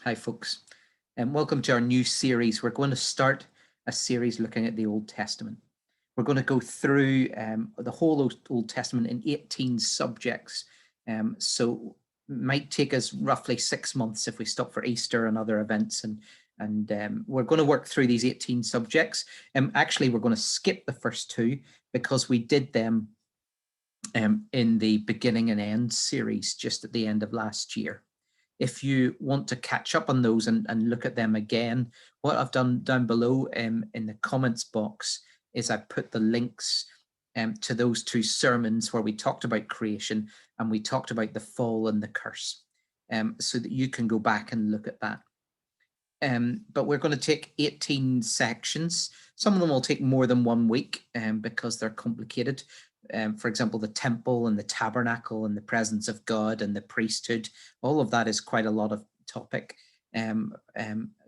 Hi, folks, and welcome to our new series. We're going to start a series looking at the Old Testament. We're going to go through the whole Old Testament in 18 subjects. So it might take us roughly 6 months if we stop for Easter and other events. And we're going to work through these 18 subjects. Actually, we're going to skip the first two because we did them in the beginning and end series just at the end of last year. If you want to catch up on those and look at them again, what I've done down below in the comments box is I put the links to those two sermons where we talked about creation and we talked about the fall and the curse, so that you can go back and look at that. But we're going to take 18 sections. Some of them will take more than 1 week because they're complicated. For example, the temple and the tabernacle and the presence of God and the priesthood, all of that is quite a lot of topic.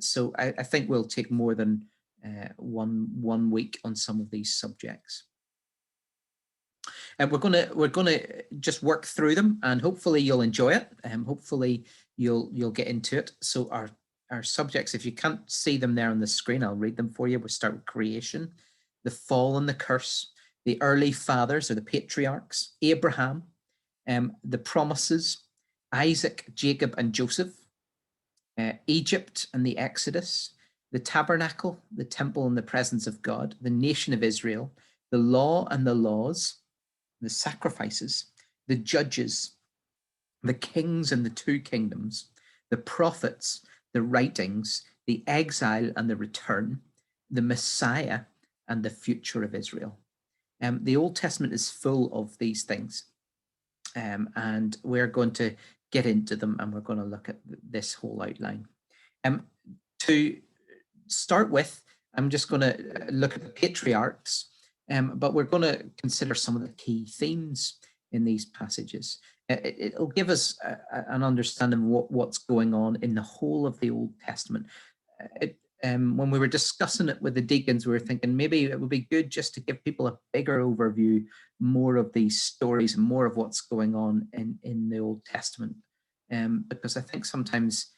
So I think we'll take more than one week on some of these subjects. And we're gonna just work through them, and hopefully you'll enjoy it. Hopefully you'll get into it. So our subjects, if you can't see them there on the screen, I'll read them for you. We'll start with creation, the fall and the curse, the early fathers or the patriarchs, Abraham, the promises, Isaac, Jacob, and Joseph, Egypt and the Exodus, the tabernacle, the temple and the presence of God, the nation of Israel, the law and the laws, the sacrifices, the judges, the kings and the two kingdoms, the prophets, the writings, the exile and the return, the Messiah, and the future of Israel. The Old Testament is full of these things, and we're going to get into them, and we're going to look at this whole outline. To start with, I'm just going to look at the patriarchs, but we're going to consider some of the key themes in these passages. It'll give us an understanding of what's going on in the whole of the Old Testament. When we were discussing it with the deacons, we were thinking maybe it would be good just to give people a bigger overview, more of these stories and more of what's going on in the Old Testament. Because I think sometimes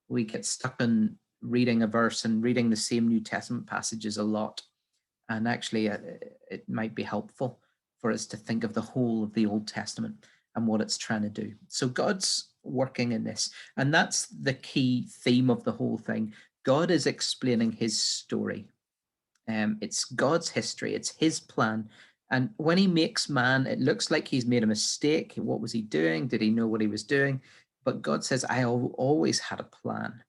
we get stuck in reading a verse and reading the same New Testament passages a lot. And actually, it might be helpful for us to think of the whole of the Old Testament and what it's trying to do. So God's working in this, and that's the key theme of the whole thing. God is explaining his story. It's God's history. It's his plan. And when he makes man, it looks like he's made a mistake. What was he doing? Did he know what he was doing? But God says, I always had a plan.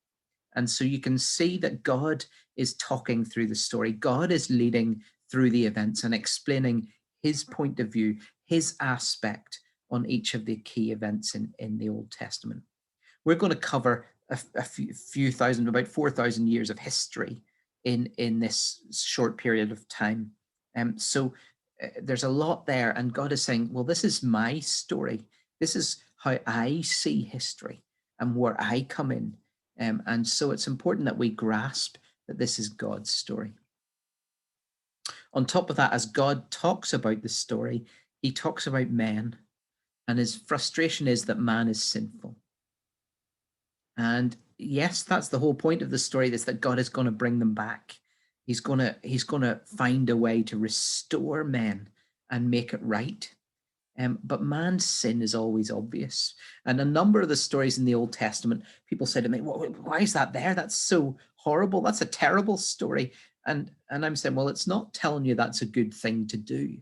And so you can see that God is talking through the story. God is leading through the events and explaining his point of view, his aspect on each of the key events in the Old Testament. We're going to cover a few thousand, about 4,000 years of history in this short period of time. So there's a lot there, and God is saying, well, this is my story. This is how I see history and where I come in. And so it's important that we grasp that this is God's story. On top of that, as God talks about the story, he talks about men, and his frustration is that man is sinful. And yes, that's the whole point of the story, is that God is going to bring them back. He's going to find a way to restore men and make it right. But man's sin is always obvious. And a number of the stories in the Old Testament, people say to me, well, why is that there? That's so horrible. That's a terrible story. And I'm saying, well, it's not telling you that's a good thing to do.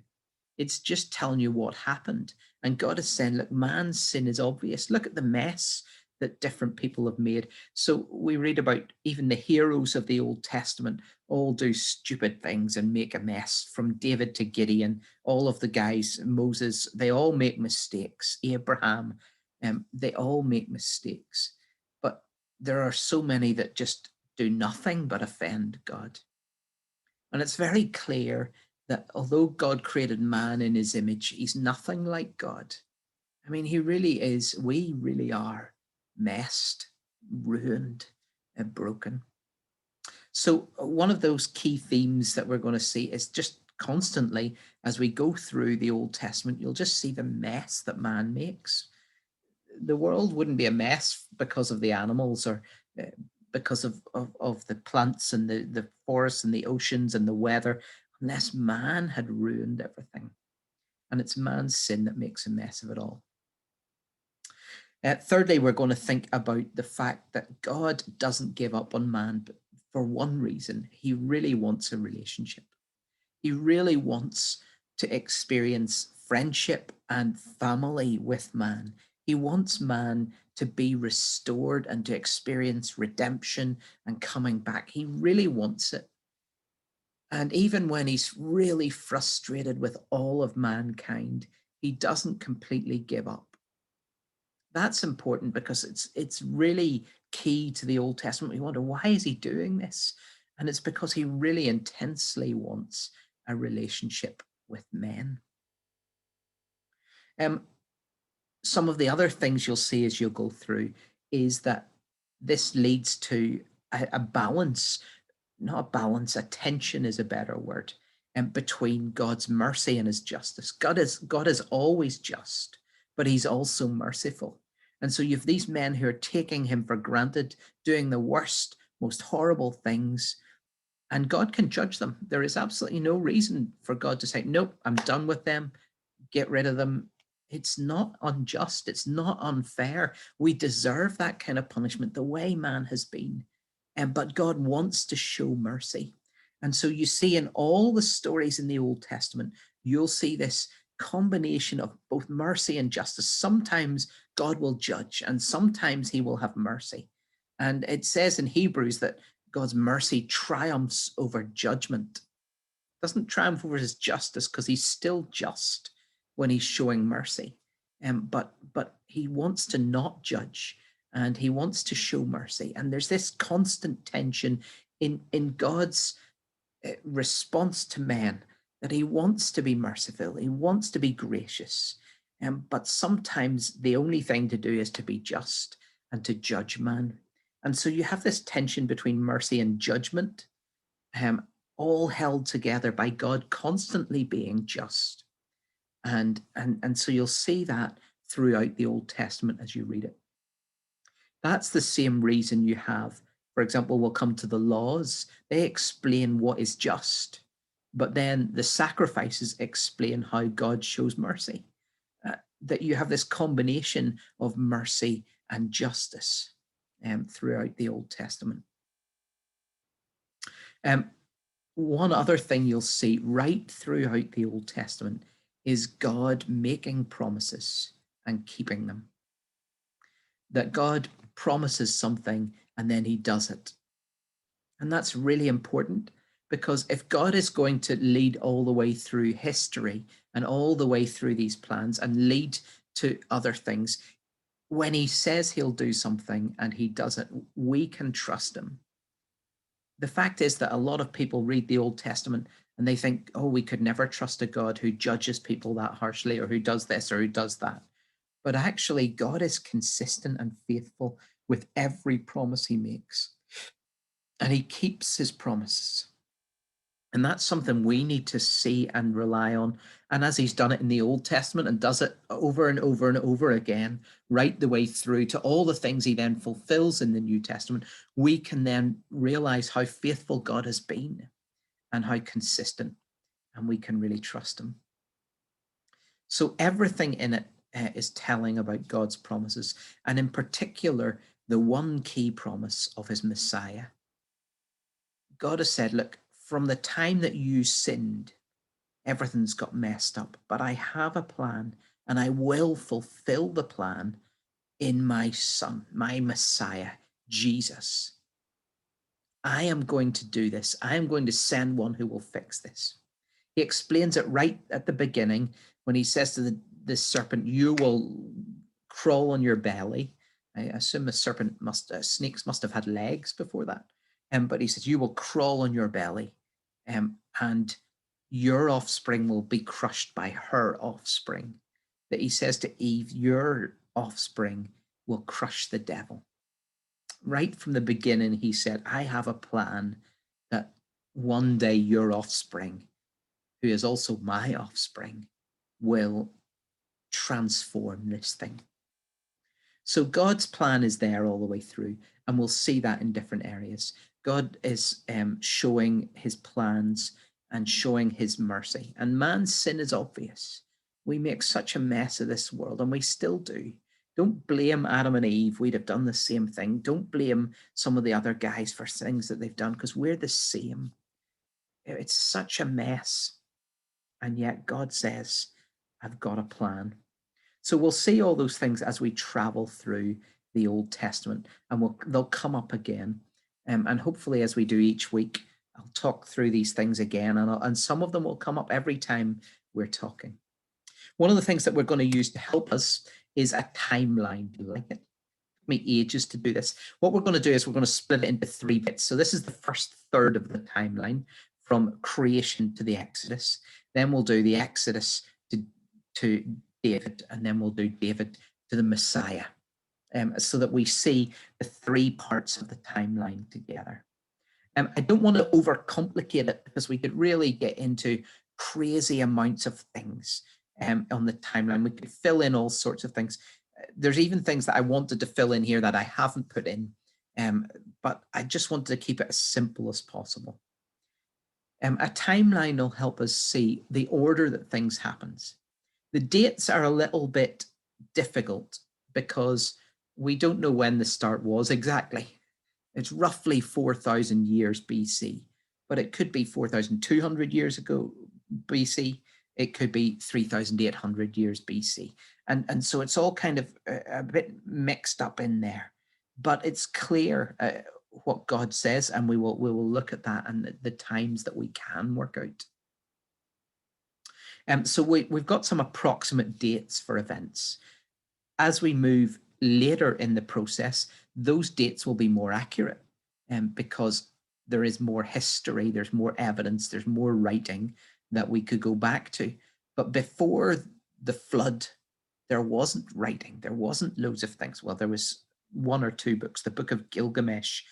It's just telling you what happened. And God is saying, look, man's sin is obvious. Look at the mess that different people have made. So we read about even the heroes of the Old Testament all do stupid things and make a mess, from David to Gideon, all of the guys, Moses, they all make mistakes. Abraham, they all make mistakes. But there are so many that just do nothing but offend God. And it's very clear that although God created man in his image, he's nothing like God. I mean, he really is, we really are messed, ruined, and broken. So one of those key themes that we're going to see is just constantly, as we go through the Old Testament, you'll just see the mess that man makes. the world wouldn't be a mess because of the animals, or uh, because of the plants and the forests and the oceans and the weather, unless man had ruined everything. And it's man's sin that makes a mess of it all. Thirdly, we're going to think about the fact that God doesn't give up on man, but for one reason. He really wants a relationship. He really wants to experience friendship and family with man. He wants man to be restored and to experience redemption and coming back. He really wants it. And even when he's really frustrated with all of mankind, he doesn't completely give up. That's important because it's really key to the Old Testament. We wonder, why is he doing this? And it's because he really intensely wants a relationship with men. Some of the other things you'll see as you'll go through is that this leads to a balance, not a balance, a tension is a better word, and between God's mercy and his justice. God is always just, but he's also merciful. And so you have these men who are taking him for granted, doing the worst, most horrible things, and God can judge them. There is absolutely no reason for God to say, nope, I'm done with them, get rid of them. It's not unjust. It's not unfair. We deserve that kind of punishment the way man has been. But God wants to show mercy. And so you see in all the stories in the Old Testament, you'll see this combination of both mercy and justice. Sometimes God will judge, and sometimes he will have mercy. And it says in Hebrews that God's mercy triumphs over judgment. It doesn't triumph over his justice because he's still just when he's showing mercy. But he wants to not judge, and he wants to show mercy. And there's this constant tension in God's response to men, that he wants to be merciful, he wants to be gracious. But sometimes the only thing to do is to be just and to judge man. And so you have this tension between mercy and judgment, all held together by God constantly being just. And so you'll see that throughout the Old Testament as you read it. That's the same reason you have, for example, we'll come to the laws. They explain what is just, but then the sacrifices explain how God shows mercy. That you have this combination of mercy and justice throughout the Old Testament. One other thing you'll see right throughout the Old Testament is God making promises and keeping them. That God promises something and then he does it. And that's really important, because if God is going to lead all the way through history and all the way through these plans and lead to other things, when he says he'll do something and he does it, we can trust him. The fact is that a lot of people read the Old Testament and they think, oh, we could never trust a God who judges people that harshly, or who does this or who does that. But actually, God is consistent and faithful with every promise he makes. And he keeps his promises. And that's something we need to see and rely on. And as he's done it in the Old Testament and does it over and over and over again, right the way through to all the things he then fulfills in the New Testament, we can then realize how faithful God has been and how consistent, and we can really trust him. So everything in it is telling about God's promises, and in particular, the one key promise of his Messiah. God has said, look, from the time that you sinned, everything's got messed up, but I have a plan, and I will fulfill the plan in my Son, my Messiah, Jesus. I am going to do this. I am going to send one who will fix this. He explains it right at the beginning when he says to the serpent, you will crawl on your belly. I assume snakes must have had legs before that. But he says, you will crawl on your belly, and your offspring will be crushed by her offspring. That he says to Eve, your offspring will crush the devil. Right from the beginning, he said, I have a plan that one day your offspring, who is also my offspring, will transform this thing. So God's plan is there all the way through, and we'll see that in different areas. God is showing his plans and showing his mercy. And man's sin is obvious. We make such a mess of this world, and we still do. Don't blame Adam and Eve. We'd have done the same thing. Don't blame some of the other guys for things that they've done, because we're the same. It's such a mess. And yet God says, I've got a plan. So we'll see all those things as we travel through the Old Testament, and they'll come up again. And hopefully as we do each week, I'll talk through these things again, and some of them will come up every time we're talking. One of the things that we're going to use to help us is a timeline. Do you like it? Took me ages to do this. What we're going to do is we're going to split it into 3 bits. So this is the first third of the timeline from creation to the Exodus. Then we'll do the Exodus to David, and then we'll do David to the Messiah, so that we see the 3 parts of the timeline together. I don't want to overcomplicate it, because we could really get into crazy amounts of things on the timeline. We could fill in all sorts of things. There's even things that I wanted to fill in here that I haven't put in, but I just wanted to keep it as simple as possible. A timeline will help us see the order that things happens. The dates are a little bit difficult because we don't know when the start was exactly. It's roughly 4,000 years BC, but it could be 4,200 years ago BC. It could be 3,800 years BC. And so it's all kind of a bit mixed up in there, but it's clear what God says, and we will look at that and the times that we can work out. So we've got some approximate dates for events. As we move later in the process, those dates will be more accurate, because there is more history, there's more evidence, there's more writing that we could go back to. But before the flood, there wasn't writing, there wasn't loads of things. Well, there was 1 or 2 books. The Book of Gilgamesh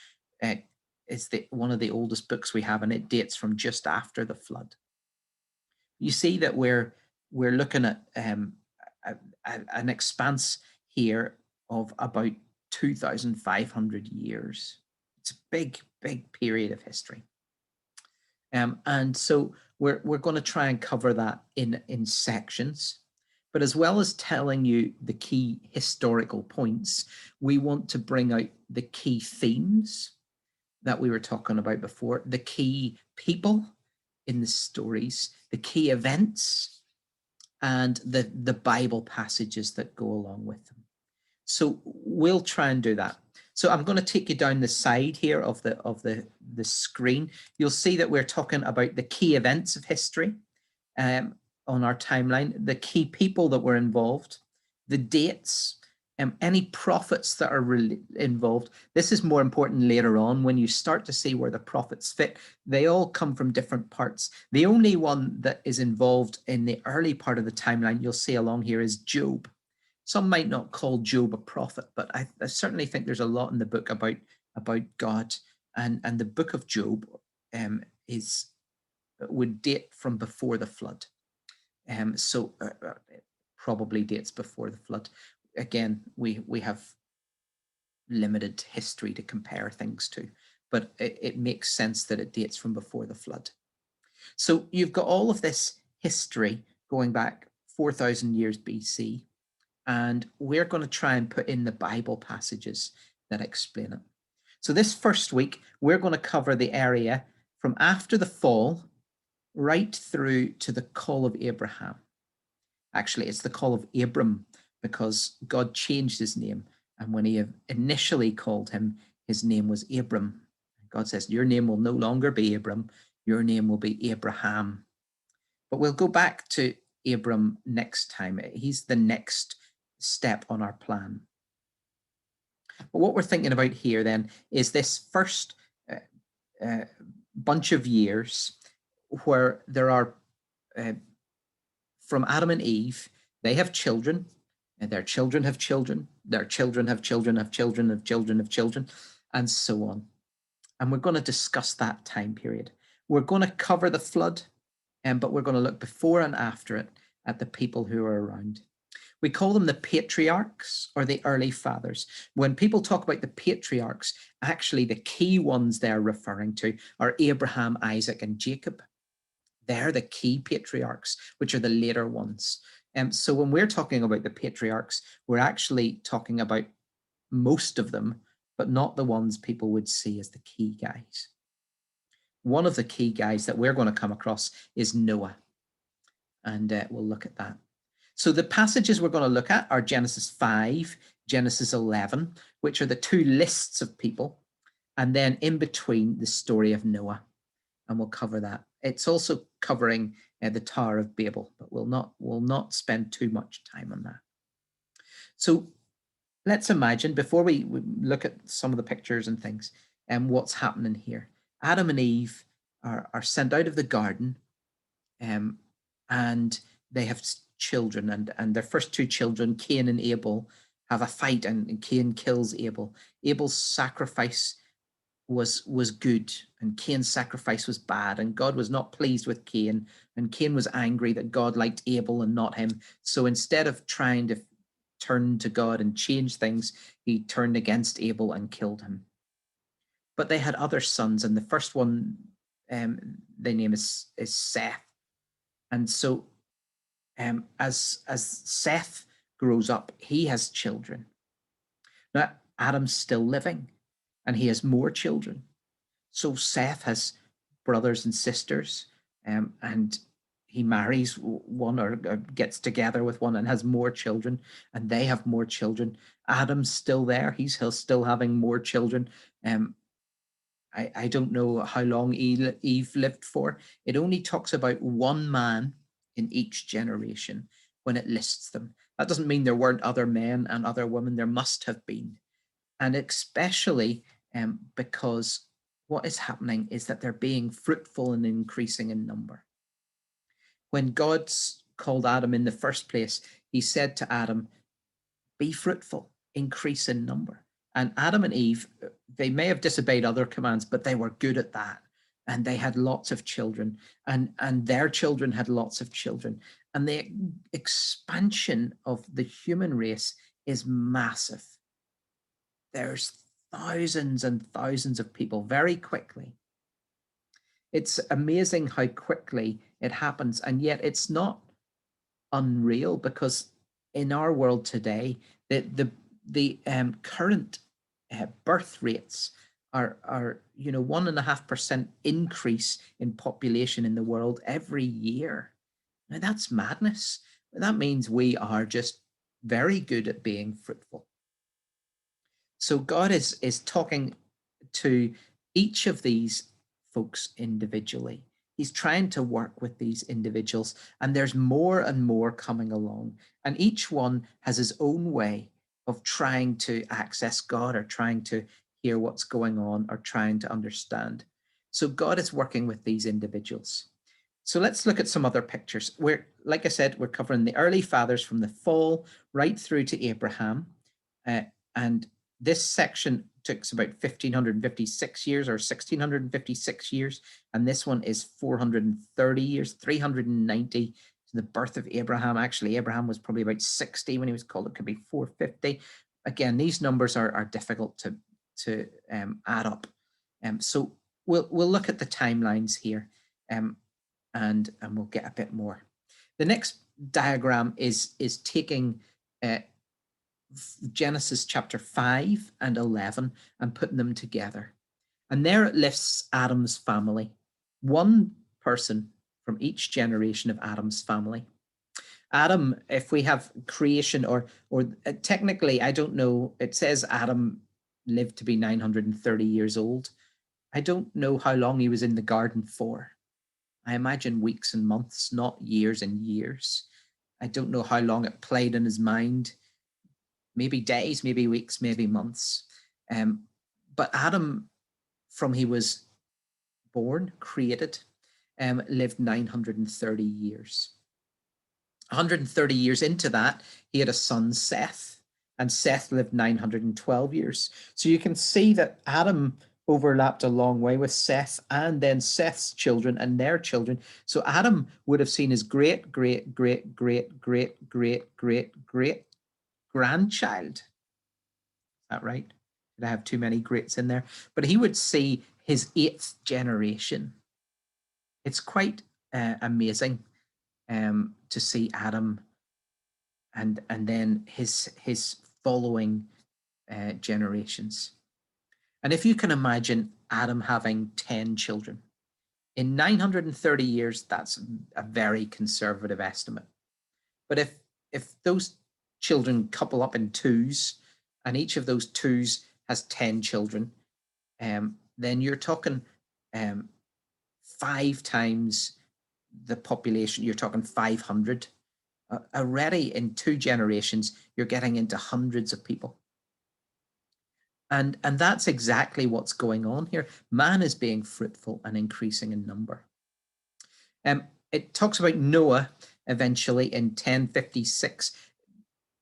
is one of the oldest books we have, and it dates from just after the flood. You see that we're looking at an expanse here of about 2,500 years. It's a big period of history. And so we're going to try and cover that in sections. But as well as telling you the key historical points, we want to bring out the key themes that we were talking about before, the key people in the stories, the key events, and the Bible passages that go along with them. So we'll try and do that. So I'm going to take you down the side here of the screen. You'll see that we're talking about the key events of history on our timeline, the key people that were involved, the dates, any prophets that are involved. This is more important later on when you start to see where the prophets fit. They all come from different parts. The only one that is involved in the early part of the timeline you'll see along here is Job. Some might not call Job a prophet, but I certainly think there's a lot in the book about God, and the book of Job would date from before the flood. So probably dates before the flood. Again, we have limited history to compare things to, but it makes sense that it dates from before the flood. So you've got all of this history going back 4,000 years BC, and we're going to try and put in the Bible passages that explain it. So this first week, we're going to cover the area from after the fall right through to the call of Abraham. Actually, it's the call of Abram, because God changed his name. And when he initially called him, his name was Abram. God says, your name will no longer be Abram, your name will be Abraham. But we'll go back to Abram next time. He's the next step on our plan. But what we're thinking about here then is this first bunch of years where there are, from Adam and Eve, they have children, and their children have children, their children have children, have children, have children, have children, and so on. And we're going to discuss that time period. We're going to cover the flood, but we're going to look before and after it at the people who are around. We call them the patriarchs or the early fathers. When people talk about the patriarchs, actually the key ones they're referring to are Abraham, Isaac, and Jacob. They're the key patriarchs, which are the later ones. So when we're talking about the patriarchs, we're actually talking about most of them, but not the ones people would see as the key guys. One of the key guys that we're going to come across is Noah. And we'll look at that. So the passages we're going to look at are Genesis 5, Genesis 11, which are the two lists of people. And then in between, the story of Noah. And we'll cover that. It's also covering the Tower of Babel, but we'll not spend too much time on that. So let's imagine, before we look at some of the pictures and things, what's happening here. Adam and Eve are sent out of the garden, and they have children, and their first two children, Cain and Abel, have a fight, and Cain kills Abel. Abel's sacrifice was good, and Cain's sacrifice was bad, and God was not pleased with Cain, and Cain was angry that God liked Abel and not him. So instead of trying to turn to God and change things, he turned against Abel and killed him. But they had other sons, and the first one, their name is Seth. And so as Seth grows up, he has children. Now, Adam's still living, and he has more children. So Seth has brothers and sisters, and he marries one or gets together with one and has more children, and they have more children. Adam's still there. He's still having more children. I don't know how long Eve lived for. It only talks about one man in each generation when it lists them. That doesn't mean there weren't other men and other women. There must have been. And especially because what is happening is that they're being fruitful and increasing in number. When God called Adam in the first place, he said to Adam, be fruitful, increase in number. And Adam and Eve, they may have disobeyed other commands, but they were good at that. And they had lots of children, and their children had lots of children. And the expansion of the human race is massive. There's thousands and thousands of people very quickly. It's amazing how quickly it happens. And yet it's not unreal, because in our world today, the current birth rates are 1.5% increase in population in the world every year. Now that's madness. That means we are just very good at being fruitful. So God is talking to each of these folks individually. He's trying to work with these individuals, and there's more and more coming along. And each one has his own way of trying to access God, or trying to hear what's going on, or trying to understand. So God is working with these individuals. So let's look at some other pictures. Like I said, we're covering the early fathers from the fall right through to Abraham. And this section took about 1556 years or 1656 years. And this one is 430 years, 390 to the birth of Abraham. Actually, Abraham was probably about 60 when he was called. It could be 450. Again, these numbers are difficult to add up. So we'll look at the timelines here, and we'll get a bit more. The next diagram is taking Genesis chapter 5 and 11 and putting them together. And there it lists Adam's family, one person from each generation of Adam's family. Adam, if we have creation, or technically, I don't know, it says Adam lived to be 930 years old. I don't know how long he was in the garden for. I imagine weeks and months, not years and years. I don't know how long it played in his mind. Maybe days, maybe weeks, maybe months. But Adam, from he was born, created, lived 930 years. 130 years into that, he had a son, Seth, and Seth lived 912 years. So you can see that Adam overlapped a long way with Seth and then Seth's children and their children. So Adam would have seen his great, great, great, great, great, great, great, great grandchild. Is that right? Did I have too many greats in there? But he would see his 8th generation. It's quite amazing to see Adam and then his following generations. And if you can imagine Adam having 10 children, in 930 years, that's a very conservative estimate. But if those children couple up in twos, and each of those twos has 10 children, then you're talking 5 times the population. You're talking 500. Already in 2 generations, you're getting into hundreds of people. And that's exactly what's going on here. Man is being fruitful and increasing in number. It talks about Noah eventually in 1056.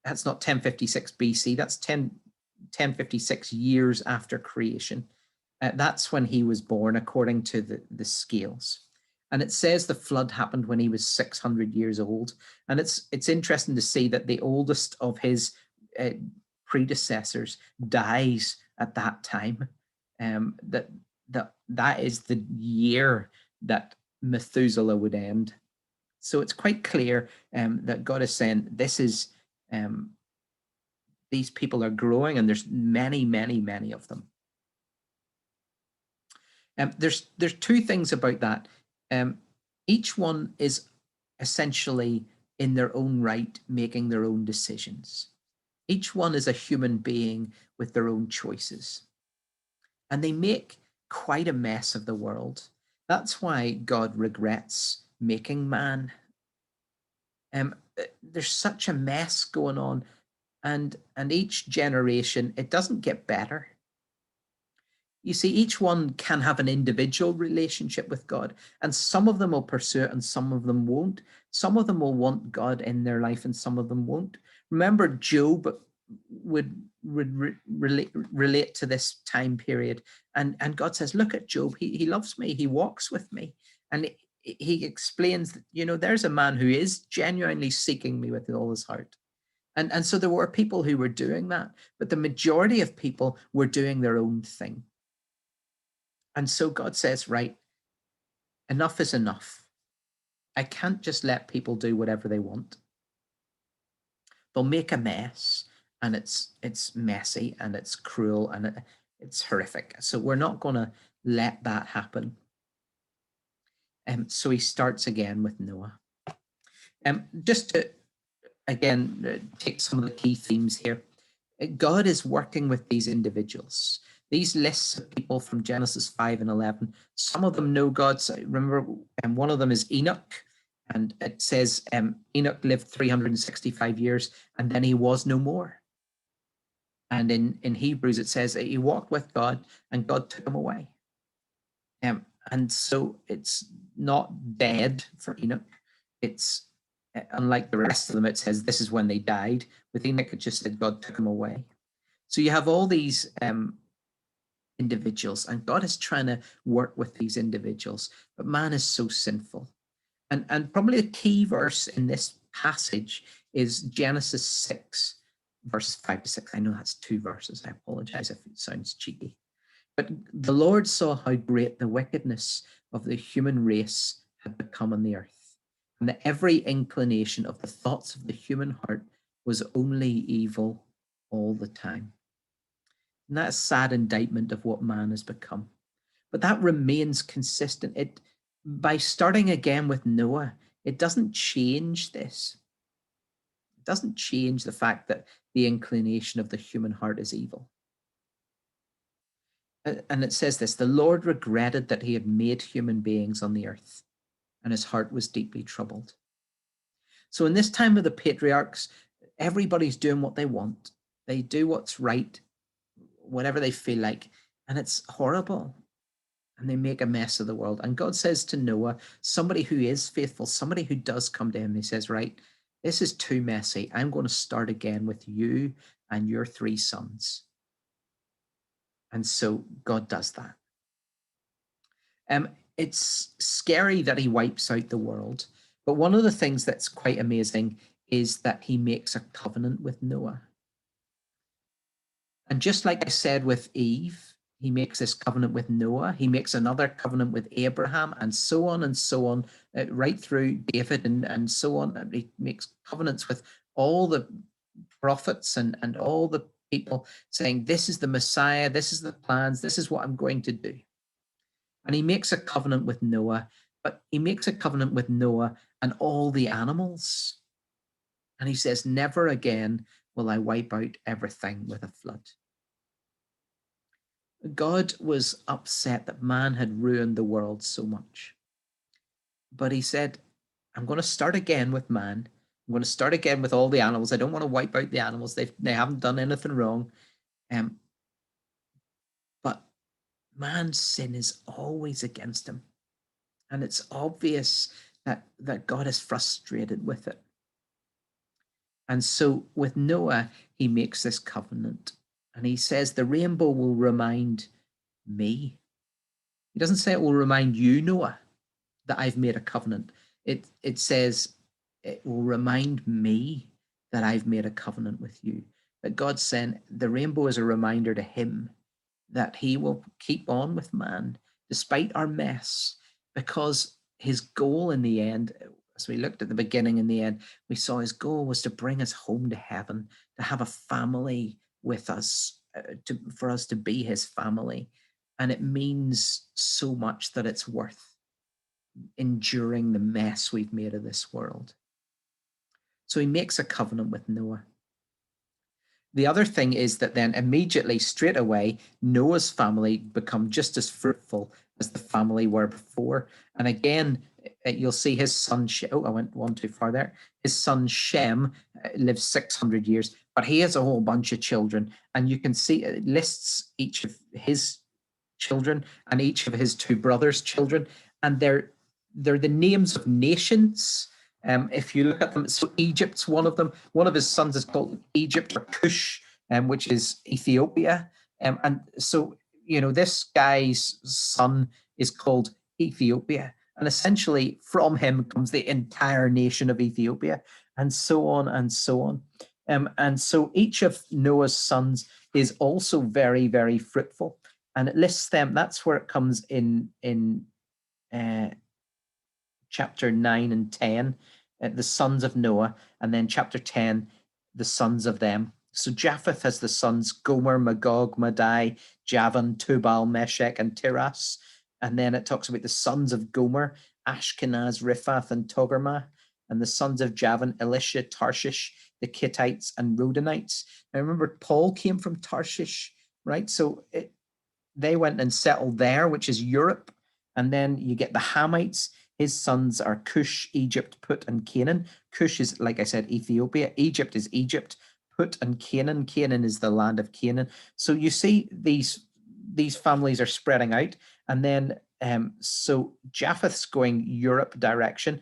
That's not 1056 BC, that's 1056 years after creation. That's when he was born, according to the scales. And it says the flood happened when he was 600 years old. And it's interesting to see that the oldest of his predecessors dies at that time. That is the year that Methuselah would end. So it's quite clear that God is saying this is these people are growing, and there's many, many, many of them. There's 2 things about that. Each one is essentially in their own right making their own decisions. Each one is a human being with their own choices. And they make quite a mess of the world. That's why God regrets making man. There's such a mess going on, and each generation, it doesn't get better. You see, each one can have an individual relationship with God, and some of them will pursue it and some of them won't. Some of them will want God in their life and some of them won't. Remember, Job would relate to this time period, and God says, look at Job, he loves me, he walks with me, and he explains that, there's a man who is genuinely seeking me with all his heart. And so there were people who were doing that, but the majority of people were doing their own thing. And so God says, right, enough is enough. I can't just let people do whatever they want. They'll make a mess, and it's messy and it's cruel and it's horrific. So we're not going to let that happen. So he starts again with Noah. Just to, again, take some of the key themes here. God is working with these individuals. These lists of people from Genesis 5 and 11, some of them know God. So remember, one of them is Enoch, and it says Enoch lived 365 years, and then he was no more. And in Hebrews, it says that he walked with God, and God took him away. And so it's not dead for Enoch. It's unlike the rest of them, it says this is when they died. With Enoch, it just said God took him away. So you have all these individuals, and God is trying to work with these individuals, but man is so sinful. And probably the key verse in this passage is Genesis 6, verses 5 to 6. I know that's 2 verses. I apologize if it sounds cheeky. But the Lord saw how great the wickedness of the human race had become on the earth, and that every inclination of the thoughts of the human heart was only evil all the time. And that's a sad indictment of what man has become. But that remains consistent. By starting again with Noah, it doesn't change this. It doesn't change the fact that the inclination of the human heart is evil. And it says this, the Lord regretted that he had made human beings on the earth, and his heart was deeply troubled. So in this time of the patriarchs, everybody's doing what they want. They do what's right, whatever they feel like, and it's horrible. And they make a mess of the world. And God says to Noah, somebody who is faithful, somebody who does come to him, he says, right, this is too messy. I'm going to start again with you and your 3 sons. And so God does that. It's scary that he wipes out the world, but one of the things that's quite amazing is that he makes a covenant with Noah. And just like I said with Eve, he makes this covenant with Noah, he makes another covenant with Abraham, and so on, right through David and so on. And he makes covenants with all the prophets and all the people saying, this is the Messiah, this is the plans, this is what I'm going to do. And he makes a covenant with Noah, but he makes a covenant with Noah and all the animals. And he says, never again will I wipe out everything with a flood. God was upset that man had ruined the world so much. But he said, I'm going to start again with man. I'm going to start again with all the animals. I don't want to wipe out the animals. They haven't done anything wrong. But man's sin is always against him. And it's obvious that God is frustrated with it. And so with Noah, he makes this covenant. And he says, the rainbow will remind me. He doesn't say it will remind you, Noah, that I've made a covenant. It says it will remind me that I've made a covenant with you. That God sent the rainbow is a reminder to him that he will keep on with man despite our mess, because his goal in the end, as we looked at the beginning and the end, we saw his goal was to bring us home to heaven, to have a family with us, for us to be his family. And it means so much that it's worth enduring the mess we've made of this world. So he makes a covenant with Noah. The other thing is that then immediately, straight away, Noah's family become just as fruitful as the family were before. And again, you'll see his son, I went one too far there. His son Shem lives 600 years, but he has a whole bunch of children. And you can see it lists each of his children and each of his two brothers' children. And they're the names of nations. If you look at them, so Egypt's one of them. One of his sons is called Egypt or Cush, which is Ethiopia. And so, this guy's son is called Ethiopia. And essentially from him comes the entire nation of Ethiopia, and so on and so on. And so each of Noah's sons is also very, very fruitful. And it lists them. That's where it comes in chapter 9 and 10, the sons of Noah, and then chapter 10, the sons of them. So Japheth has the sons Gomer, Magog, Madai, Javan, Tubal, Meshech, and Tiras. And then it talks about the sons of Gomer, Ashkenaz, Riphath, and Togarmah, and the sons of Javan, Elisha, Tarshish, the Kittites, and Rodanites. Now remember, Paul came from Tarshish, right? So they went and settled there, which is Europe. And then you get the Hamites. His sons are Cush, Egypt, Put, and Canaan. Cush is, like I said, Ethiopia. Egypt is Egypt. Put and Canaan. Canaan is the land of Canaan. So you see these families are spreading out. And then, so Japheth's going Europe direction.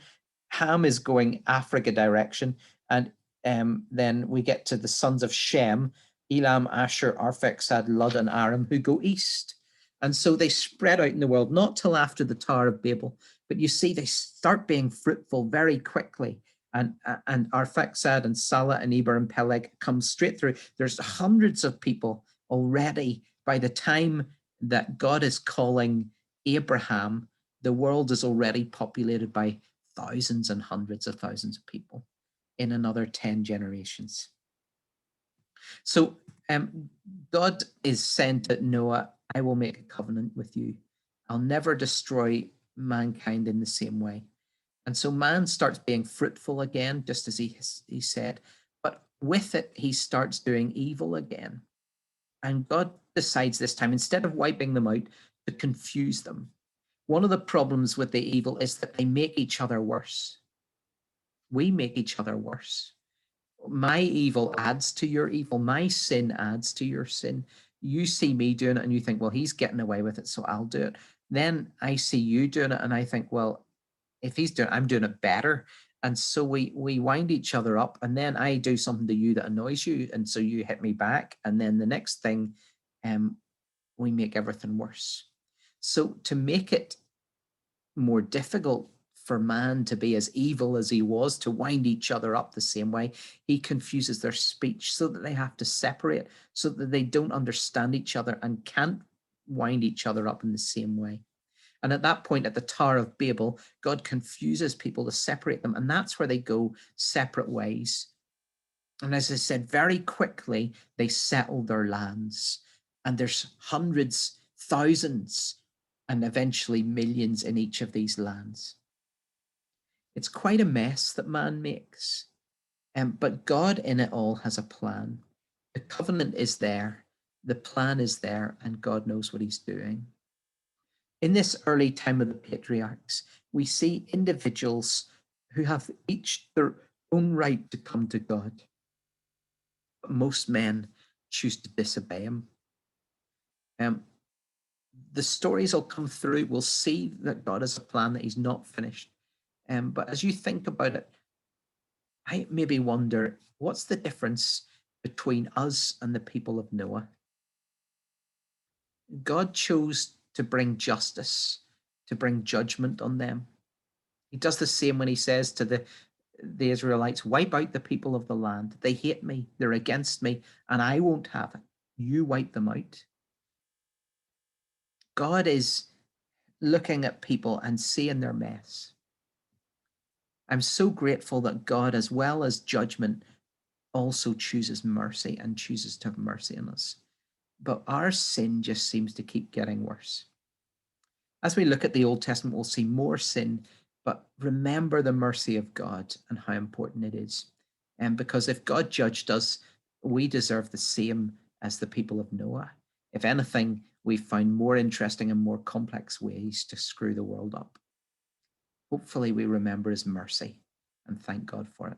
Ham is going Africa direction. And then we get to the sons of Shem, Elam, Asher, Arphaxad, Lud, and Aram, who go east. And so they spread out in the world, not till after the Tower of Babel, but you see they start being fruitful very quickly. And Arphaxad and Salah and Eber and Peleg come straight through. There's hundreds of people already. By the time that God is calling Abraham, the world is already populated by thousands and hundreds of thousands of people in another 10 generations. So God is saying to Noah, I will make a covenant with you. I'll never destroy mankind in the same way. And so man starts being fruitful again, just as he said. But with it, he starts doing evil again. And God decides this time, instead of wiping them out, to confuse them. One of the problems with the evil is that they make each other worse. We make each other worse. My evil adds to your evil. My sin adds to your sin. You see me doing it and you think, well, he's getting away with it, so I'll do it. Then I see you doing it and I think, well, if he's doing it, I'm doing it better. And so we wind each other up, and then I do something to you that annoys you, and so you hit me back. And then the next thing, we make everything worse. So to make it more difficult for man to be as evil as he was, to wind each other up the same way, he confuses their speech so that they have to separate, so that they don't understand each other and can't wind each other up in the same way. And at that point, at the Tower of Babel, God confuses people to separate them. And that's where they go separate ways. And as I said, very quickly, they settle their lands. And there's hundreds, thousands, and eventually millions in each of these lands. It's quite a mess that man makes. But God in it all has a plan. The covenant is there, the plan is there, and God knows what he's doing. In this early time of the patriarchs, we see individuals who have each their own right to come to God. But most men choose to disobey him. The stories will come through. We'll see that God has a plan, that he's not finished. But as you think about it, I maybe wonder, what's the difference between us and the people of Noah? God chose to bring justice, to bring judgment on them. He does the same when he says to the Israelites, wipe out the people of the land. They hate me, they're against me, and I won't have it. You wipe them out. God is looking at people and seeing their mess. I'm so grateful that God, as well as judgment, also chooses mercy and chooses to have mercy on us. But our sin just seems to keep getting worse. As we look at the Old Testament, we'll see more sin, but remember the mercy of God and how important it is. And because if God judged us, we deserve the same as the people of Noah. If anything, we find more interesting and more complex ways to screw the world up. Hopefully, we remember his mercy and thank God for it.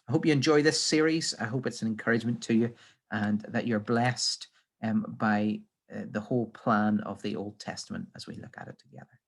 I hope you enjoy this series. I hope it's an encouragement to you and that you're blessed by the whole plan of the Old Testament as we look at it together.